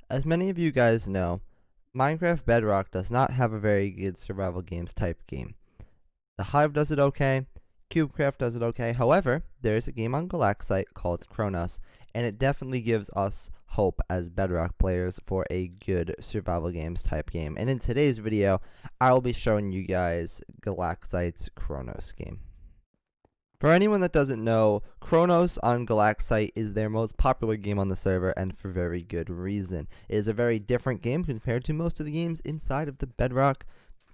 As many of you guys know, Minecraft Bedrock does not have a very good survival games type game. The Hive does it okay, CubeCraft does it okay. However, there is a game on Galaxite called Chronos, and it definitely gives us hope as Bedrock players for a good survival games type game. And in today's video, I will be showing you guys Galaxite's Chronos game. For anyone that doesn't know, Chronos on Galaxite is their most popular game on the server, and for very good reason. It is a very different game compared to most of the games inside of the Bedrock,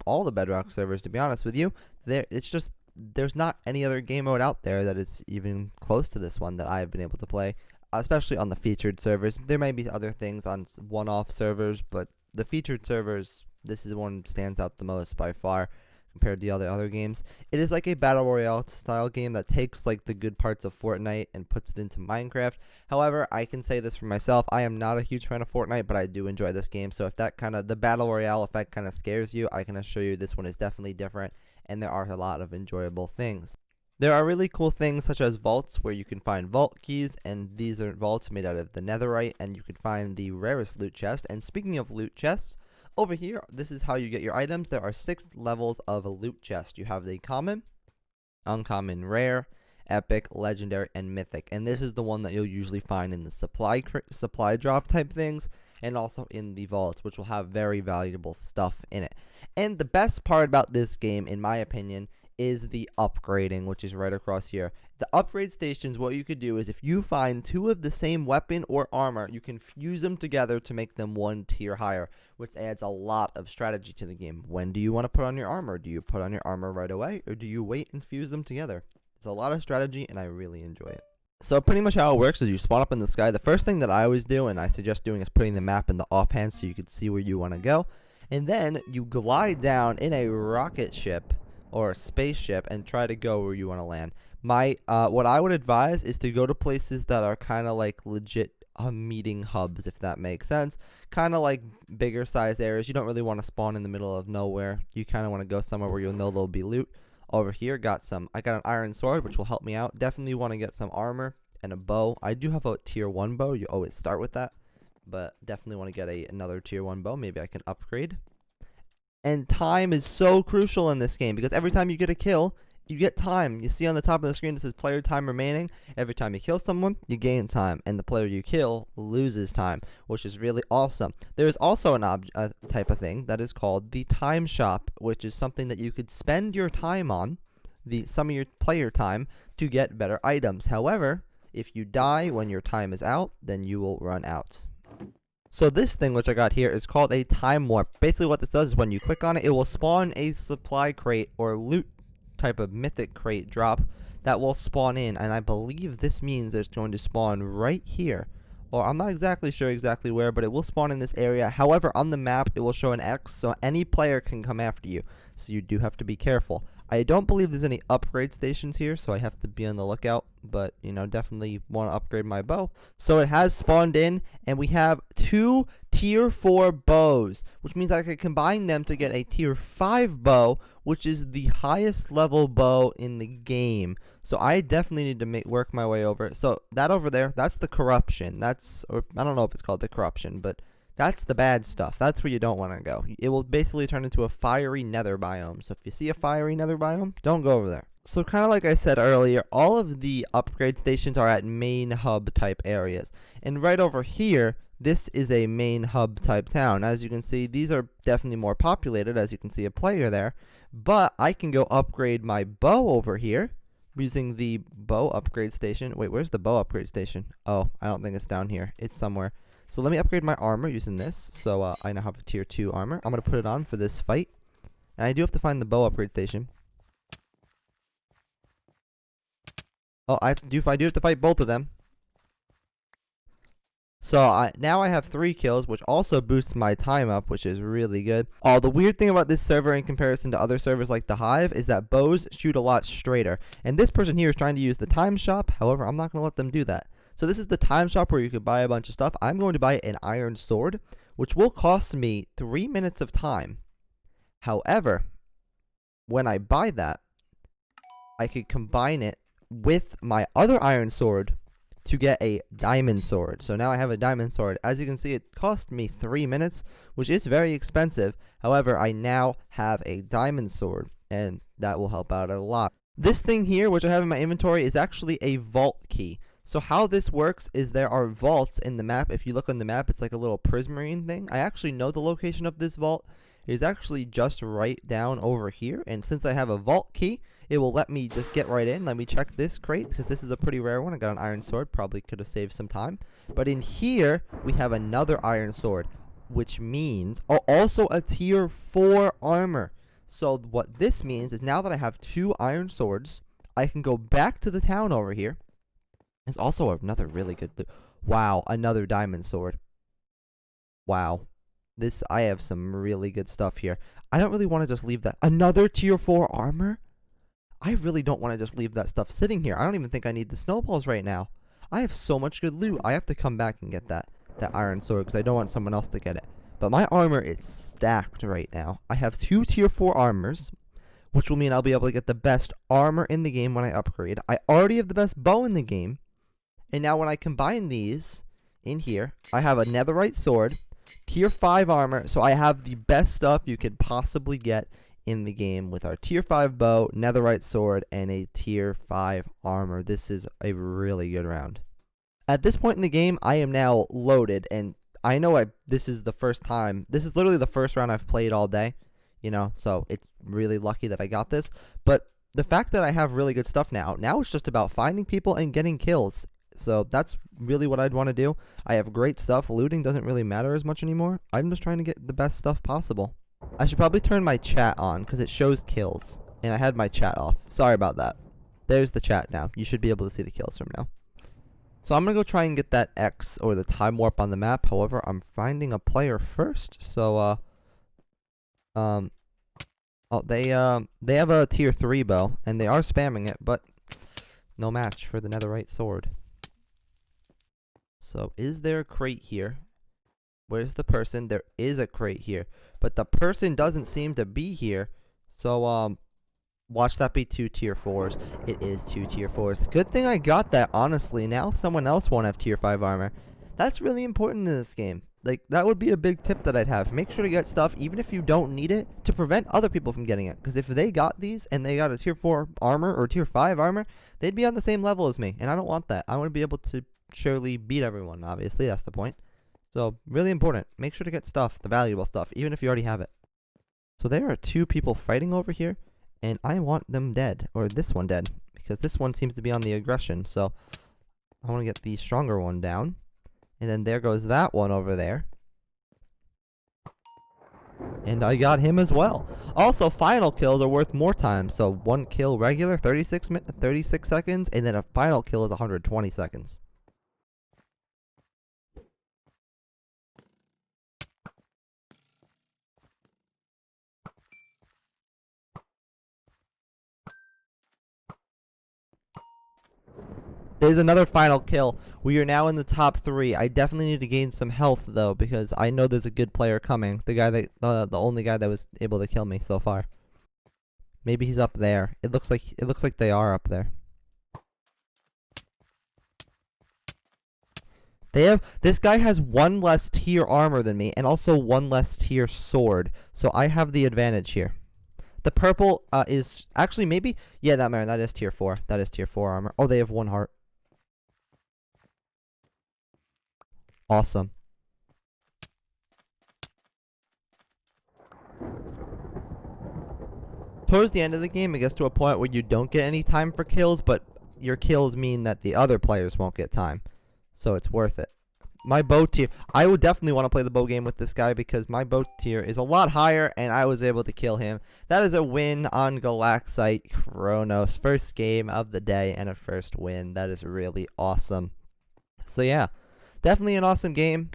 all the Bedrock servers, to be honest with you. There's not any other game mode out there that is even close to this one that I've been able to play, especially on the featured servers. There may be other things on one-off servers, but the featured servers, this is one that stands out the most by far compared to the other games. It is like a battle royale style game that takes like the good parts of Fortnite and puts it into Minecraft. However, I can say this for myself, I am not a huge fan of Fortnite, but I do enjoy this game. So if that the battle royale effect kind of scares you, I can assure you this one is definitely different, and there are a lot of enjoyable things. There are really cool things such as vaults where you can find vault keys, and these are vaults made out of the netherite, and you can find the rarest loot chest. And speaking of loot chests, over here, this is how you get your items. There are 6 levels of a loot chest. You have the common, uncommon, rare, epic, legendary, and mythic. And this is the one that you'll usually find in the supply drop type things, and also in the vaults, which will have very valuable stuff in it. And the best part about this game, in my opinion, is the upgrading, which is right across here. The upgrade stations, what you could do is if you find 2 of the same weapon or armor, you can fuse them together to make them 1 tier higher, which adds a lot of strategy to the game. When do you want to put on your armor? Do you put on your armor right away, or do you wait and fuse them together? It's a lot of strategy, and I really enjoy it. So pretty much how it works is you spawn up in the sky. The first thing that I always do, and I suggest doing, is putting the map in the offhand so you can see where you want to go. And then you glide down in a rocket ship or a spaceship and try to go where you want to land. What I would advise is to go to places that are kind of like legit meeting hubs, if that makes sense. Kind of like bigger sized areas. You don't really want to spawn in the middle of nowhere. You kind of want to go somewhere where you'll know there'll be loot. Over here, I got an iron sword, which will help me out. Definitely want to get some armor and a bow. I do have a tier 1 bow. You always start with that, but definitely want to get another tier 1 bow. Maybe I can upgrade. And time is so crucial in this game because every time you get a kill, you get time. You see on the top of the screen it says player time remaining. Every time you kill someone, you gain time, and the player you kill loses time, which is really awesome. There is also a type of thing that is called the time shop, which is something that you could spend your time on, some of your player time, to get better items. However, if you die when your time is out, then you will run out. So this thing which I got here is called a time warp. Basically what this does is when you click on it, it will spawn a supply crate or loot type of mythic crate drop that will spawn in, and I believe this means it's going to spawn right here, or I'm not exactly sure exactly where, but it will spawn in this area. However, on the map it will show an X, so any player can come after you, so you do have to be careful. I don't believe there's any upgrade stations here, so I have to be on the lookout, but you know, definitely want to upgrade my bow. So it has spawned in, and we have 2 tier 4 bows, which means I could combine them to get a tier 5 bow, which is the highest level bow in the game. So I definitely need to work my way over. So that over there, that's the corruption. Or I don't know if it's called the corruption, but that's the bad stuff. That's where you don't want to go. It will basically turn into a fiery nether biome. So if you see a fiery nether biome, don't go over there. So kind of like I said earlier, all of the upgrade stations are at main hub type areas. And right over here, this is a main hub type town. As you can see, these are definitely more populated. As you can see a player there. But I can go upgrade my bow over here using the bow upgrade station. Wait, where's the bow upgrade station? Oh, I don't think it's down here. It's somewhere. So let me upgrade my armor using this. So I now have a tier 2 armor. I'm going to put it on for this fight. And I do have to find the bow upgrade station. Oh, I do have to fight both of them. So now I have 3 kills, which also boosts my time up, which is really good. The weird thing about this server in comparison to other servers like the Hive is that bows shoot a lot straighter. And this person here is trying to use the time shop. However, I'm not going to let them do that. So this is the time shop where you could buy a bunch of stuff. I'm going to buy an iron sword, which will cost me 3 minutes of time. However, when I buy that, I could combine it with my other iron sword to get a diamond sword. So now I have a diamond sword. As you can see, it cost me 3 minutes, which is very expensive. However, I now have a diamond sword, and that will help out a lot. This thing here, which I have in my inventory, is actually a vault key. So how this works is there are vaults in the map. If you look on the map, it's like a little prismarine thing. I actually know the location of this vault. It is actually just right down over here. And since I have a vault key, it will let me just get right in. Let me check this crate, because this is a pretty rare one. I got an iron sword. Probably could have saved some time. But in here, we have another iron sword, which means also a tier 4 armor. So what this means is now that I have 2 iron swords, I can go back to the town over here. There's also another really good wow, another diamond sword. Wow. I have some really good stuff here. I don't really want to just leave that. Another tier 4 armor? I really don't want to just leave that stuff sitting here. I don't even think I need the snowballs right now. I have so much good loot. I have to come back and get that iron sword because I don't want someone else to get it. But my armor is stacked right now. I have 2 tier 4 armors, which will mean I'll be able to get the best armor in the game when I upgrade. I already have the best bow in the game. And now when I combine these in here, I have a netherite sword, tier 5 armor, so I have the best stuff you could possibly get in the game with our tier 5 bow, netherite sword, and a tier 5 armor. This is a really good round. At this point in the game, I am now loaded, and I know this is the first time. This is literally the first round I've played all day, you know, so it's really lucky that I got this. But the fact that I have really good stuff now it's just about finding people and getting kills. So that's really what I'd want to do. I have great stuff. Looting doesn't really matter as much anymore. I'm just trying to get the best stuff possible. I should probably turn my chat on because it shows kills. And I had my chat off. Sorry about that. There's the chat now. You should be able to see the kills from now. So I'm going to go try and get that X or the time warp on the map. However, I'm finding a player first. So, they have a tier 3 bow. And they are spamming it, but no match for the netherite sword. So, is there a crate here? Where's the person? There is a crate here. But the person doesn't seem to be here. So, watch that be 2 tier 4s. It is 2 tier 4s. Good thing I got that, honestly. Now someone else won't have tier 5 armor. That's really important in this game. Like, that would be a big tip that I'd have. Make sure to get stuff, even if you don't need it, to prevent other people from getting it. Because if they got these, and they got a tier 4 armor, or tier 5 armor, they'd be on the same level as me. And I don't want that. I want to be able to surely beat everyone, obviously. That's the point. So, really important. Make sure to get stuff, the valuable stuff, even if you already have it. So there are 2 people fighting over here, and I want them dead, or this one dead, because this one seems to be on the aggression. So, I want to get the stronger one down. And then there goes that one over there. And I got him as well. Also, final kills are worth more time. So 1 kill regular, 36 seconds, and then a final kill is 120 seconds. There's another final kill. We are now in the top 3. I definitely need to gain some health though, because I know there's a good player coming. The guy that the only guy that was able to kill me so far. Maybe he's up there. It looks like they are up there. This guy has 1 less tier armor than me, and also 1 less tier sword. So I have the advantage here. The purple is actually maybe, yeah, that is tier 4. That is tier 4 armor. Oh, they have 1 heart. Awesome. Towards the end of the game, it gets to a point where you don't get any time for kills, but your kills mean that the other players won't get time. So it's worth it. My bow tier, I would definitely want to play the bow game with this guy because my bow tier is a lot higher and I was able to kill him. That is a win on Galaxite Chronos. First game of the day and a first win. That is really awesome. So yeah, definitely an awesome game.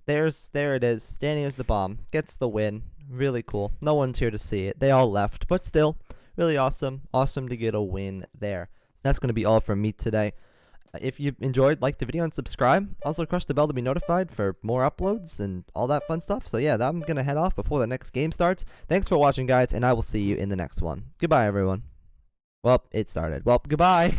There it is. DannyIsDahBomb gets the win. Really cool. No one's here to see it. They all left, but still, really awesome. Awesome to get a win there. That's going to be all from me today. If you enjoyed, like the video and subscribe. Also, crush the bell to be notified for more uploads and all that fun stuff. So yeah, I'm going to head off before the next game starts. Thanks for watching, guys, and I will see you in the next one. Goodbye, everyone. Well, it started. Well, goodbye.